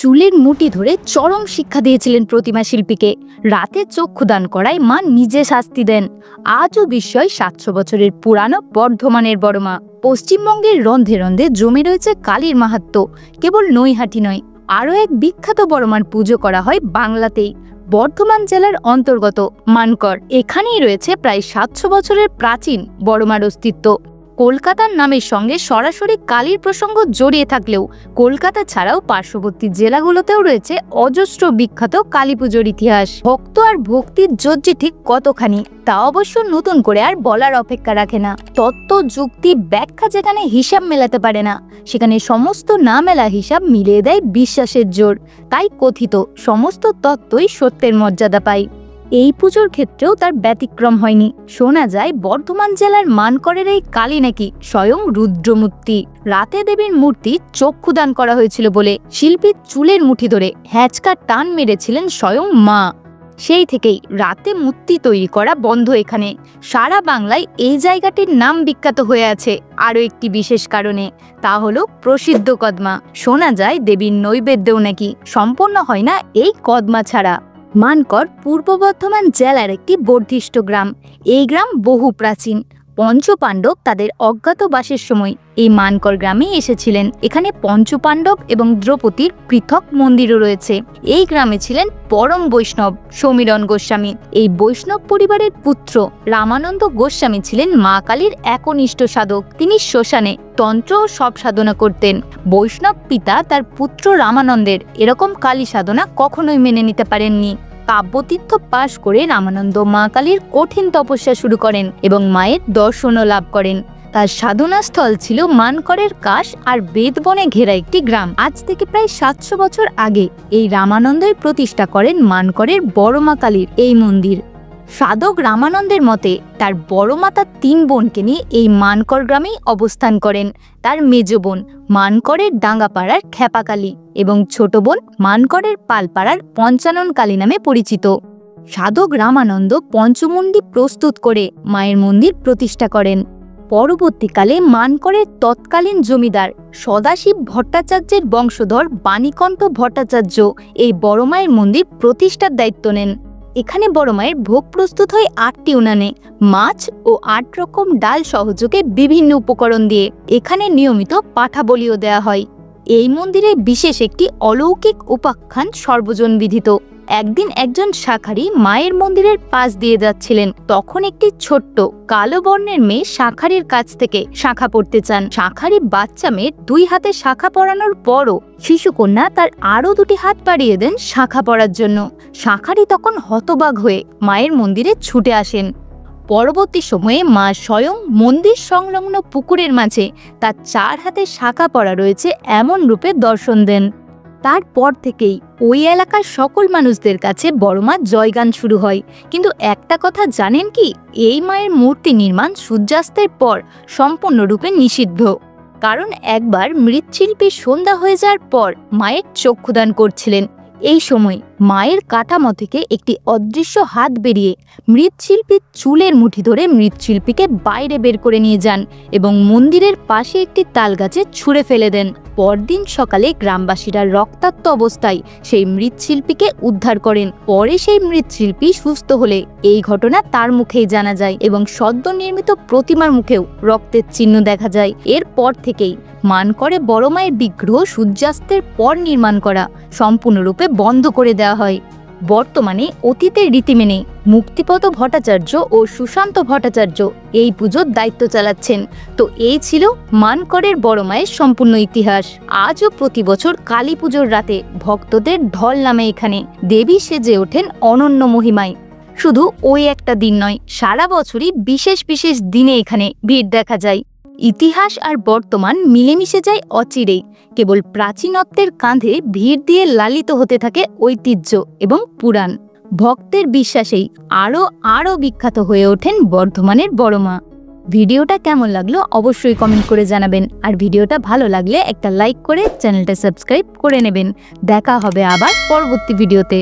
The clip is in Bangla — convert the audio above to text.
চুলের মুঠি ধরে চরম শিক্ষা দিয়েছিলেন প্রতিমা শিল্পীকে। রাতে চক্ষুদান করায় মা নিজে শাস্তি দেন। আজও বিস্ময় ৭০০ বছরের পুরানো বর্ধমানের বড়মা। পশ্চিমবঙ্গের রন্ধে রন্ধে জমে রয়েছে কালীর মাহাত্ম্য। কেবল নৈহাটি নয়, আরও এক বিখ্যাত বড়মার পুজো করা হয় বাংলাতেই। বর্ধমান জেলার অন্তর্গত মানকর। এখানেই রয়েছে প্রায় ৭০০ বছরের প্রাচীন বড়মার অস্তিত্ব। কলকাতার নামের সঙ্গে সরাসরি কালীর প্রসঙ্গ জড়িয়ে থাকলেও কলকাতা ছাড়াও পার্শ্ববর্তী জেলাগুলোতেও রয়েছে অজস্র বিখ্যাত কালী পুজোর ইতিহাস। ভক্ত আর ভক্তির জোর ঠিক কতখানি তা অবশ্য নতুন করে আর বলার অপেক্ষা রাখে না। তত্ত্ব, যুক্তি, ব্যাখ্যা যেখানে হিসাব মেলাতে পারে না, সেখানে সমস্ত না মেলা হিসাব মিলিয়ে দেয় বিশ্বাসের জোর। তাই কথিত সমস্ত তত্ত্বই সত্যের মর্যাদা পায়। এই পুজোর ক্ষেত্রেও তার ব্যতিক্রম হয়নি। শোনা যায় বর্ধমান জেলার মানকরের এই কালী নাকি স্বয়ং রুদ্রমূর্তি। রাতে দেবীর মূর্তি চক্ষুদান করা হয়েছিল বলে শিল্পীর চুলের মুঠি ধরে হ্যাঁচকা টান মেরেছিলেন স্বয়ং মা। সেই থেকেই রাতে মূর্তি তৈরি করা বন্ধ এখানে। সারা বাংলায় এই জায়গাটির নাম বিখ্যাত হয়ে আছে আরও একটি বিশেষ কারণে, তা হলো প্রসিদ্ধ কদমা। শোনা যায় দেবীর নৈবেদ্যও নাকি সম্পন্ন হয় না এই কদমা ছাড়া। মানকর পূর্ব বর্ধমান জেলার একটি বর্ধিষ্ঠ গ্রাম। এই গ্রাম বহু প্রাচীন। পঞ্চপাণ্ডব তাদের অজ্ঞাতবাসের সময় এই মানকর গ্রামে এসেছিলেন। এখানে পঞ্চপাণ্ডব এবং দ্রৌপদীর পৃথক মন্দিরও রয়েছে। এই গ্রামে ছিলেন পরম বৈষ্ণব সমীরণ গোস্বামী। এই বৈষ্ণব পরিবারের পুত্র রামানন্দ গোস্বামী ছিলেন মা কালীর একনিষ্ঠ সাধক। তিনি শ্মশানে তন্ত্র ও সব সাধনা করতেন। বৈষ্ণব পিতা তার পুত্র রামানন্দের এরকম কালী সাধনা কখনোই মেনে নিতে পারেননি। কাব্যতীর্থ পাশ করে রামানন্দ মা কালীর কঠিন তপস্যা শুরু করেন এবং মায়ের দর্শনও লাভ করেন। তার সাধনাস্থল ছিল মানকরের কাশ আর বেদবনে ঘেরা একটি গ্রাম। আজ থেকে প্রায় ৭০০ বছর আগে এই রামানন্দই প্রতিষ্ঠা করেন মানকরের বড়মা কালীর এই মন্দির। সাধক রামানন্দের মতে তার বড় মা তার ৩ বোনকে নিয়ে এই মানকর গ্রামেই অবস্থান করেন। তার মেজ বোন মানকরের ডাঙ্গাপাড়ার খেপাকালী এবং ছোট বোন মানকরের পালপাড়ার পঞ্চানন কালী নামে পরিচিত। সাধক রামানন্দ পঞ্চমুণ্ডি প্রস্তুত করে মায়ের মন্দির প্রতিষ্ঠা করেন। পরবর্তীকালে মানকরের তৎকালীন জমিদার সদাশিব ভট্টাচার্যের বংশধর বাণীকণ্ঠ ভট্টাচার্য এই বড় মায়ের মন্দির প্রতিষ্ঠার দায়িত্ব নেন। এখানে বড় মায়ের ভোগ প্রস্তুত হয় ৮টি উনানে, মাছ ও ৮ রকম ডাল সহযোগে বিভিন্ন উপকরণ দিয়ে। এখানে নিয়মিত পাঠা বলিও দেয়া হয়। এই মন্দিরে বিশেষ একটি অলৌকিক উপাখ্যান সর্বজন বিদিত। একদিন একজন শাঁখারি মায়ের মন্দিরের পাশ দিয়ে যাচ্ছিলেন। তখন একটি ছোট্ট কালো বর্ণের মেয়ে শাঁখারির কাছ থেকে শাঁখা পড়তে চান। শাঁখারি বাচ্চা মেয়ের 2 হাতে শাঁখা পরানোর পরও শিশুকন্যা তার আরও 2টি হাত বাড়িয়ে দেন শাঁখা পরার জন্য। শাঁখারি তখন হতবাক হয়ে মায়ের মন্দিরে ছুটে আসেন। পরবর্তী সময়ে মা স্বয়ং মন্দির সংলগ্ন পুকুরের মাঝে তার 4 হাতে শাঁখা পরা রয়েছে এমন রূপে দর্শন দেন। তারপর থেকেই ওই এলাকার সকল মানুষদের কাছে বড়মা জয়গান শুরু হয়। কিন্তু একটা কথা জানেন কি, এই মায়ের মূর্তি নির্মাণ সূর্যাস্তের পর সম্পূর্ণরূপে নিষিদ্ধ। কারণ একবার মৃৎশিল্পী সন্ধ্যা হয়ে যাওয়ার পর মায়ের চক্ষুদান করছিলেন। এই সময় মায়ের কাঠামো থেকে একটি অদৃশ্য হাত বেরিয়ে মৃৎশিল্পীর চুলের মুঠি ধরে মৃৎশিল্পীকে বাইরে বের করে নিয়ে যান এবং মন্দিরের পাশে একটি তাল গাছে ছুঁড়ে ফেলে দেন। পরদিন সকালে গ্রামবাসীরা রক্তাক্ত অবস্থায় সেই মৃৎশিল্পীকে উদ্ধার করেন। পরে সেই মৃৎশিল্পী সুস্থ হলে এই ঘটনা তার মুখেই জানা যায় এবং সদ্য নির্মিত প্রতিমার মুখেও রক্তের চিহ্ন দেখা যায়। এরপর থেকেই মানকরে বড় মায়ের বিগ্রহ সূর্যাস্তের পর নির্মাণ করা সম্পূর্ণরূপে বন্ধ করে দেওয়া হয়। বর্তমানে অতীতের রীতি মেনে মুক্তিপদ ভট্টাচার্য ও সুশান্ত ভট্টাচার্য এই পুজোর দায়িত্ব চালাচ্ছেন। তো এই ছিল মানকরের বড় মায়ের সম্পূর্ণ ইতিহাস। আজও প্রতি বছর কালী পুজোর রাতে ভক্তদের ঢল নামে এখানে। দেবী সেজে ওঠেন অনন্য মহিমায়। শুধু ওই একটা দিন নয়, সারা বছরই বিশেষ বিশেষ দিনে এখানে ভিড় দেখা যায়। ইতিহাস আর বর্তমান মিলেমিশে যায় অচিরেই। কেবল প্রাচীনত্বের কাঁধে ভিড় দিয়ে লালিত হতে থাকে ঐতিহ্য এবং পুরাণ। ভক্তের বিশ্বাসেই আরও বিখ্যাত হয়ে ওঠেন বর্ধমানের বড়মা। ভিডিওটা কেমন লাগলো অবশ্যই কমেন্ট করে জানাবেন। আর ভিডিওটা ভালো লাগলে একটা লাইক করে চ্যানেলটা সাবস্ক্রাইব করে নেবেন। দেখা হবে আবার পরবর্তী ভিডিওতে।